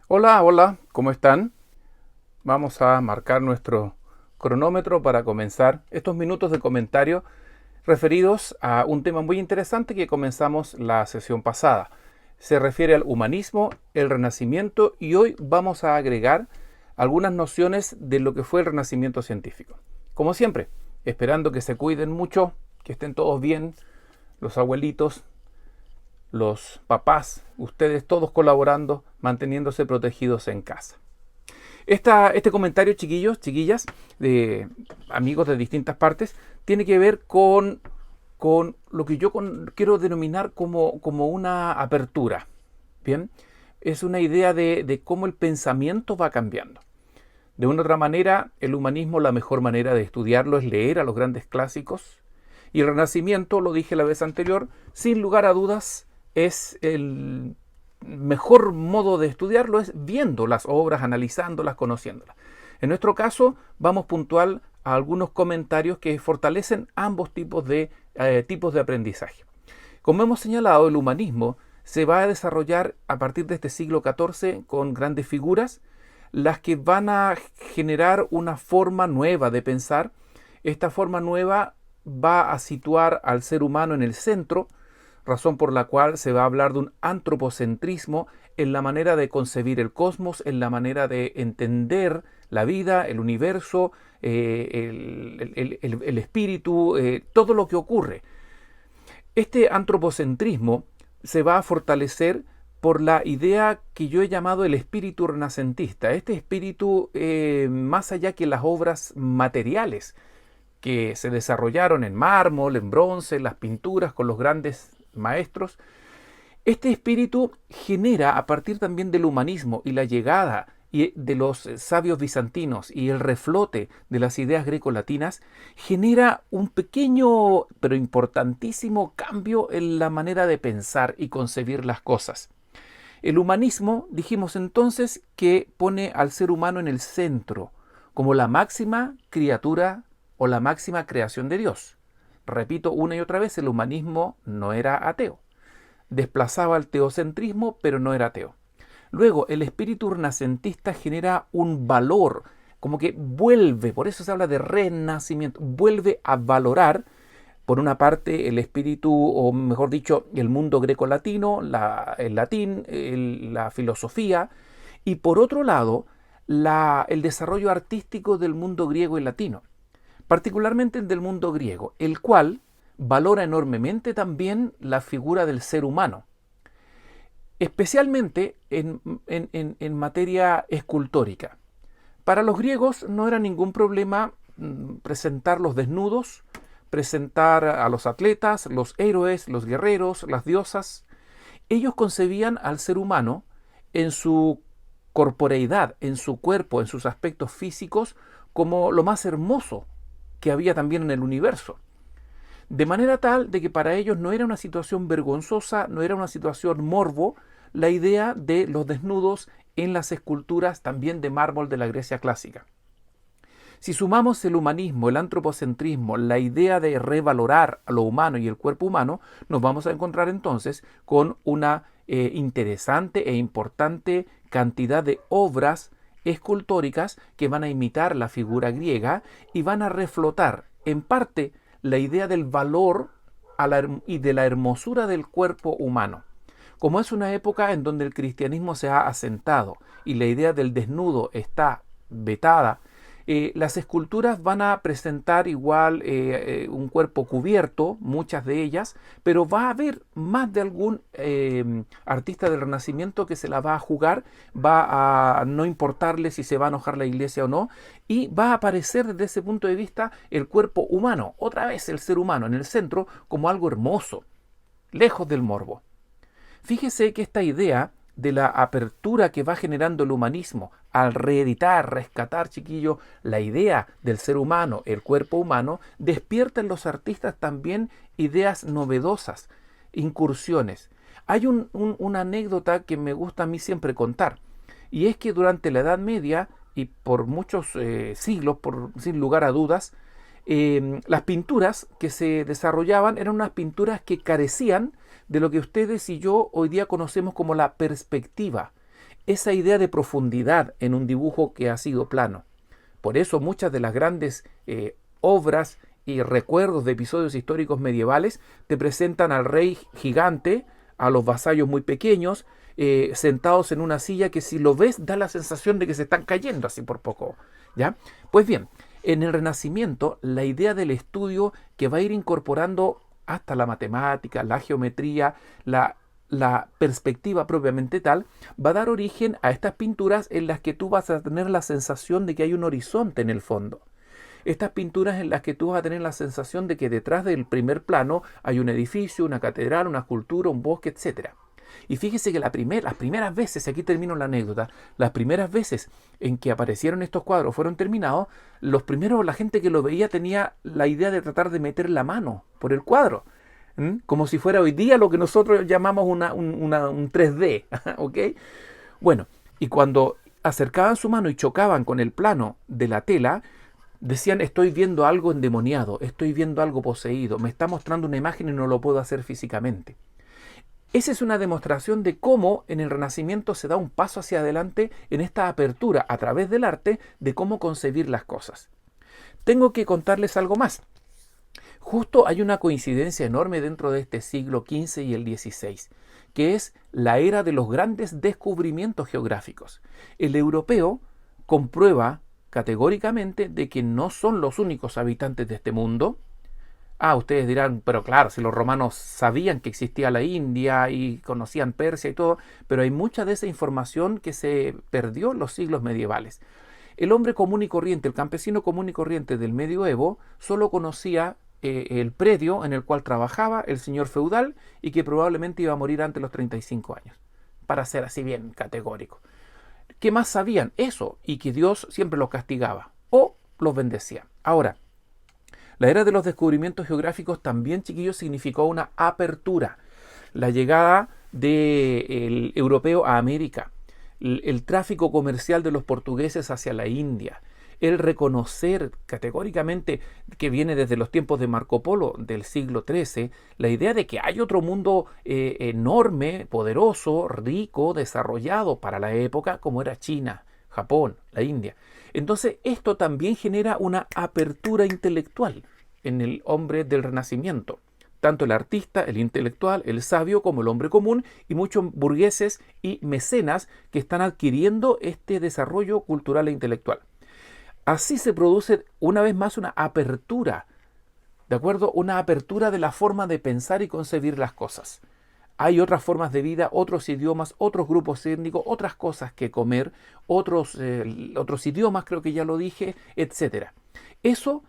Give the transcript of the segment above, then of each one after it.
Hola, hola, ¿cómo están? Vamos a marcar nuestro cronómetro para comenzar estos minutos de comentario referidos a un tema muy interesante que comenzamos la sesión pasada. Se refiere al humanismo, el renacimiento y hoy vamos a agregar algunas nociones de lo que fue el renacimiento científico. Como siempre, esperando que se cuiden mucho, que estén todos bien, los abuelitos, los papás, ustedes todos colaborando, manteniéndose protegidos en casa. Este comentario, chiquillos, chiquillas, de amigos de distintas partes, tiene que ver con lo que yo quiero denominar como una apertura. Bien, es una idea de cómo el pensamiento va cambiando. De una u otra manera, el humanismo, la mejor manera de estudiarlo es leer a los grandes clásicos. Y el Renacimiento, lo dije la vez anterior, sin lugar a dudas, es el mejor modo de estudiarlo, es viendo las obras, analizándolas, conociéndolas. En nuestro caso, vamos puntual a algunos comentarios que fortalecen ambos tipos de aprendizaje. Como hemos señalado, el humanismo se va a desarrollar a partir de este siglo XIV con grandes figuras, las que van a generar una forma nueva de pensar. Esta forma nueva va a situar al ser humano en el centro, razón por la cual se va a hablar de un antropocentrismo en la manera de concebir el cosmos, en la manera de entender la vida, el universo, el espíritu, todo lo que ocurre. Este antropocentrismo se va a fortalecer por la idea que yo he llamado el espíritu renacentista. Este espíritu, más allá que las obras materiales que se desarrollaron en mármol, en bronce, las pinturas con los grandes maestros, este espíritu genera, a partir también del humanismo y la llegada de los sabios bizantinos y el reflote de las ideas grecolatinas, genera un pequeño pero importantísimo cambio en la manera de pensar y concebir las cosas. El humanismo, dijimos entonces, que pone al ser humano en el centro, como la máxima criatura o la máxima creación de Dios. Repito una y otra vez, el humanismo no era ateo. Desplazaba el teocentrismo, pero no era ateo. Luego, el espíritu renacentista genera un valor, como que vuelve, por eso se habla de renacimiento, vuelve a valorar, por una parte, el espíritu, o mejor dicho, el mundo greco-latino, el latín, la filosofía, y por otro lado, el desarrollo artístico del mundo griego y latino, particularmente el del mundo griego, el cual valora enormemente también la figura del ser humano, especialmente en materia escultórica. Para los griegos no era ningún problema presentar los desnudos, presentar a los atletas, los héroes, los guerreros, las diosas. Ellos concebían al ser humano en su corporeidad, en su cuerpo, en sus aspectos físicos, como lo más hermoso que había también en el universo. De manera tal de que para ellos no era una situación vergonzosa, no era una situación morbo, la idea de los desnudos en las esculturas también de mármol de la Grecia clásica. Si sumamos el humanismo, el antropocentrismo, la idea de revalorar a lo humano y el cuerpo humano, nos vamos a encontrar entonces con una interesante e importante cantidad de obras escultóricas que van a imitar la figura griega y van a reflotar en parte la idea del valor y de la hermosura del cuerpo humano. Como es una época en donde el cristianismo se ha asentado y la idea del desnudo está vetada, las esculturas van a presentar igual un cuerpo cubierto, muchas de ellas, pero va a haber más de algún artista del Renacimiento que se la va a jugar, va a no importarle si se va a enojar la iglesia o no, y va a aparecer desde ese punto de vista el cuerpo humano, otra vez el ser humano en el centro como algo hermoso, lejos del morbo. Fíjese que esta idea de la apertura que va generando el humanismo al reeditar, rescatar, chiquillo, la idea del ser humano, el cuerpo humano, despierta en los artistas también ideas novedosas, incursiones. Hay una anécdota que me gusta a mí siempre contar, y es que durante la Edad Media y por muchos siglos, sin lugar a dudas, las pinturas que se desarrollaban eran unas pinturas que carecían de lo que ustedes y yo hoy día conocemos como la perspectiva. esa idea de profundidad en un dibujo que ha sido plano. Por eso muchas de las grandes obras y recuerdos de episodios históricos medievales te presentan al rey gigante, a los vasallos muy pequeños, sentados en una silla que si lo ves da la sensación de que se están cayendo así por poco, ¿ya? Pues bien, en el Renacimiento la idea del estudio que va a ir incorporando hasta la matemática, la geometría, la perspectiva propiamente tal, va a dar origen a estas pinturas en las que tú vas a tener la sensación de que hay un horizonte en el fondo. Estas pinturas en las que tú vas a tener la sensación de que detrás del primer plano hay un edificio, una catedral, una escultura, un bosque, etc. Y fíjese que las primeras veces, aquí termino la anécdota, las primeras veces en que aparecieron estos cuadros fueron terminados, la gente que lo veía tenía la idea de tratar de meter la mano por el cuadro, como si fuera hoy día lo que nosotros llamamos un 3D, ¿ok? Bueno, y cuando acercaban su mano y chocaban con el plano de la tela, decían, estoy viendo algo endemoniado, estoy viendo algo poseído, me está mostrando una imagen y no lo puedo hacer físicamente. Esa es una demostración de cómo en el Renacimiento se da un paso hacia adelante en esta apertura a través del arte de cómo concebir las cosas. Tengo que contarles algo más. Justo hay una coincidencia enorme dentro de este siglo XV y el XVI, que es la era de los grandes descubrimientos geográficos. El europeo comprueba categóricamente de que no son los únicos habitantes de este mundo. Ustedes dirán, pero claro, si los romanos sabían que existía la India y conocían Persia y todo, pero hay mucha de esa información que se perdió en los siglos medievales. El hombre común y corriente, el campesino común y corriente del medioevo, solo conocía el predio en el cual trabajaba el señor feudal y que probablemente iba a morir antes de los 35 años, para ser así bien categórico. ¿Qué más sabían? Eso, y que Dios siempre los castigaba o los bendecía. Ahora, la era de los descubrimientos geográficos también, chiquillos, significó una apertura. La llegada del europeo a América, el tráfico comercial de los portugueses hacia la India, el reconocer categóricamente que viene desde los tiempos de Marco Polo del siglo XIII, la idea de que hay otro mundo enorme, poderoso, rico, desarrollado para la época, como era China, Japón, la India. Entonces esto también genera una apertura intelectual en el hombre del Renacimiento. Tanto el artista, el intelectual, el sabio, como el hombre común y muchos burgueses y mecenas que están adquiriendo este desarrollo cultural e intelectual. Así se produce una vez más una apertura, ¿de acuerdo? Una apertura de la forma de pensar y concebir las cosas. Hay otras formas de vida, otros idiomas, otros grupos étnicos, otras cosas que comer, otros idiomas, creo que ya lo dije, etc. Eso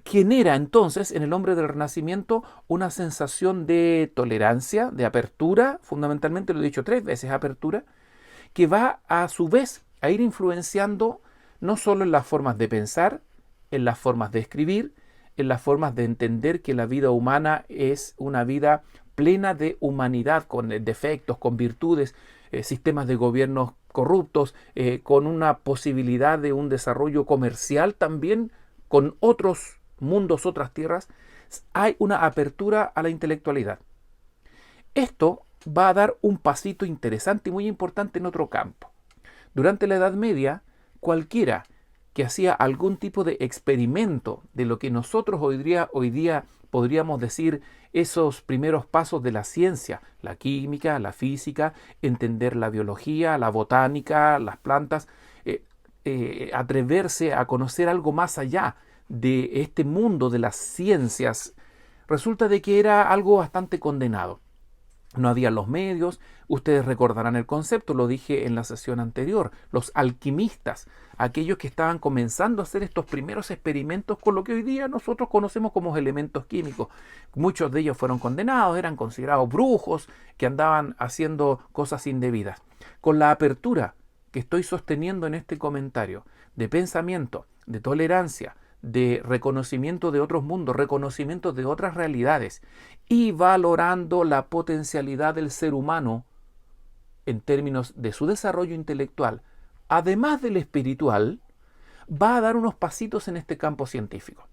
genera entonces en el hombre del Renacimiento una sensación de tolerancia, de apertura, fundamentalmente lo he dicho 3 veces, apertura, que va a su vez a ir influenciando no solo en las formas de pensar, en las formas de escribir, en las formas de entender que la vida humana es una vida plena de humanidad, con defectos, con virtudes, sistemas de gobiernos corruptos, con una posibilidad de un desarrollo comercial también con otros mundos, otras tierras. Hay una apertura a la intelectualidad. Esto va a dar un pasito interesante y muy importante en otro campo. Durante la Edad Media, cualquiera que hacía algún tipo de experimento de lo que nosotros hoy día podríamos decir esos primeros pasos de la ciencia, la química, la física, entender la biología, la botánica, las plantas, atreverse a conocer algo más allá de este mundo de las ciencias, resulta de que era algo bastante condenado. No había los medios, ustedes recordarán el concepto, lo dije en la sesión anterior, los alquimistas, aquellos que estaban comenzando a hacer estos primeros experimentos con lo que hoy día nosotros conocemos como elementos químicos. Muchos de ellos fueron condenados, eran considerados brujos que andaban haciendo cosas indebidas. Con la apertura que estoy sosteniendo en este comentario de pensamiento, de tolerancia, de reconocimiento de otros mundos, reconocimiento de otras realidades y valorando la potencialidad del ser humano en términos de su desarrollo intelectual, además del espiritual, va a dar unos pasitos en este campo científico.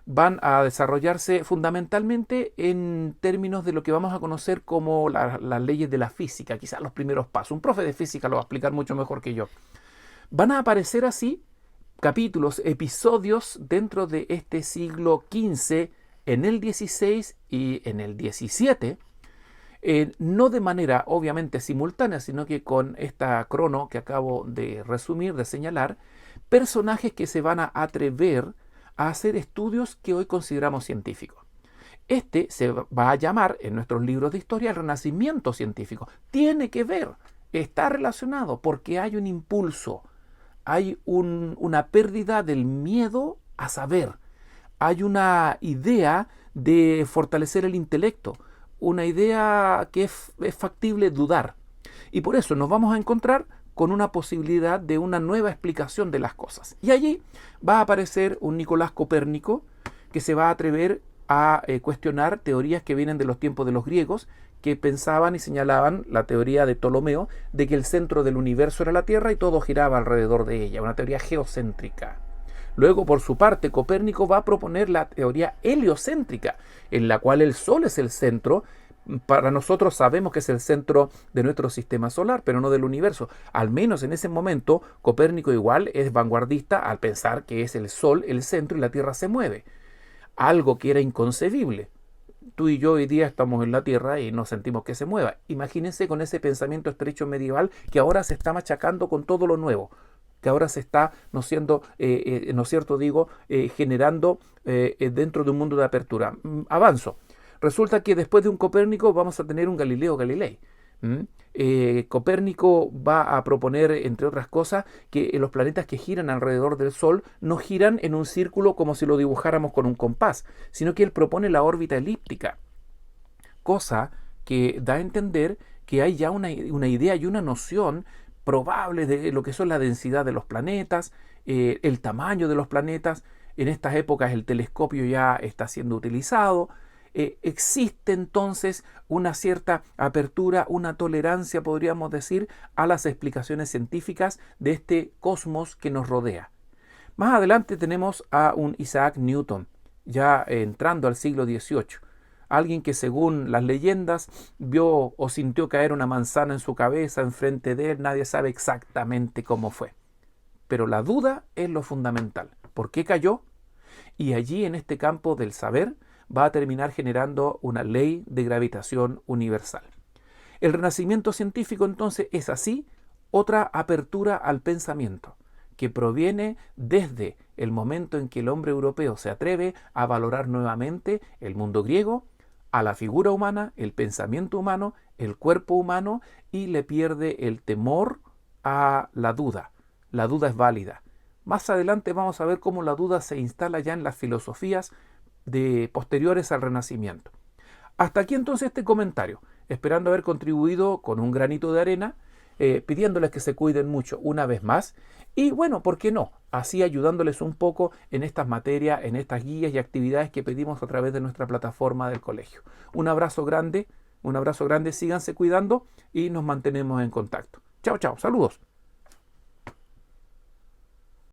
van a desarrollarse fundamentalmente en términos de lo que vamos a conocer como las leyes de la física, quizás los primeros pasos. Un profe de física lo va a explicar mucho mejor que yo. Van a aparecer así capítulos, episodios dentro de este siglo XV, en el XVI y en el XVII, no de manera obviamente simultánea, sino que con esta crono que acabo de resumir, de señalar, personajes que se van a atrever a hacer estudios que hoy consideramos científicos. Este se va a llamar en nuestros libros de historia el Renacimiento científico. Tiene que ver, está relacionado, porque hay un impulso, hay una pérdida del miedo a saber, hay una idea de fortalecer el intelecto, una idea que es factible dudar. Y por eso nos vamos a encontrar con una posibilidad de una nueva explicación de las cosas. Y allí va a aparecer un Nicolás Copérnico que se va a atrever a cuestionar teorías que vienen de los tiempos de los griegos, que pensaban y señalaban la teoría de Ptolomeo de que el centro del universo era la Tierra y todo giraba alrededor de ella, una teoría geocéntrica. Luego, por su parte, Copérnico va a proponer la teoría heliocéntrica, en la cual el Sol es el centro. Para nosotros sabemos que es el centro de nuestro sistema solar, pero no del universo. Al menos en ese momento, Copérnico igual es vanguardista al pensar que es el Sol el centro y la Tierra se mueve. Algo que era inconcebible. Tú y yo hoy día estamos en la Tierra y no sentimos que se mueva. Imagínense con ese pensamiento estrecho medieval que ahora se está machacando con todo lo nuevo, que ahora se está, ¿no es cierto? Generando dentro de un mundo de apertura. Avanzo. Resulta que después de un Copérnico vamos a tener un Galileo Galilei. Copérnico va a proponer, entre otras cosas, que los planetas que giran alrededor del Sol no giran en un círculo como si lo dibujáramos con un compás, sino que él propone la órbita elíptica, cosa que da a entender que hay ya una idea y una noción probable de lo que son la densidad de los planetas, el tamaño de los planetas. En estas épocas el telescopio ya está siendo utilizado. Existe entonces una cierta apertura, una tolerancia, podríamos decir, a las explicaciones científicas de este cosmos que nos rodea. Más adelante tenemos a un Isaac Newton, ya entrando al siglo XVIII. Alguien que según las leyendas vio o sintió caer una manzana en su cabeza enfrente de él, nadie sabe exactamente cómo fue. Pero la duda es lo fundamental. ¿Por qué cayó? Y allí en este campo del saber va a terminar generando una ley de gravitación universal. El renacimiento científico entonces es así otra apertura al pensamiento, que proviene desde el momento en que el hombre europeo se atreve a valorar nuevamente el mundo griego, a la figura humana, el pensamiento humano, el cuerpo humano, y le pierde el temor a la duda. La duda es válida. Más adelante vamos a ver cómo la duda se instala ya en las filosofías posteriores al Renacimiento. Hasta aquí entonces este comentario, esperando haber contribuido con un granito de arena, pidiéndoles que se cuiden mucho una vez más, y bueno, ¿por qué no? Así ayudándoles un poco en estas materias, en estas guías y actividades que pedimos a través de nuestra plataforma del colegio. Un abrazo grande, síganse cuidando y nos mantenemos en contacto. Chao, chao, saludos.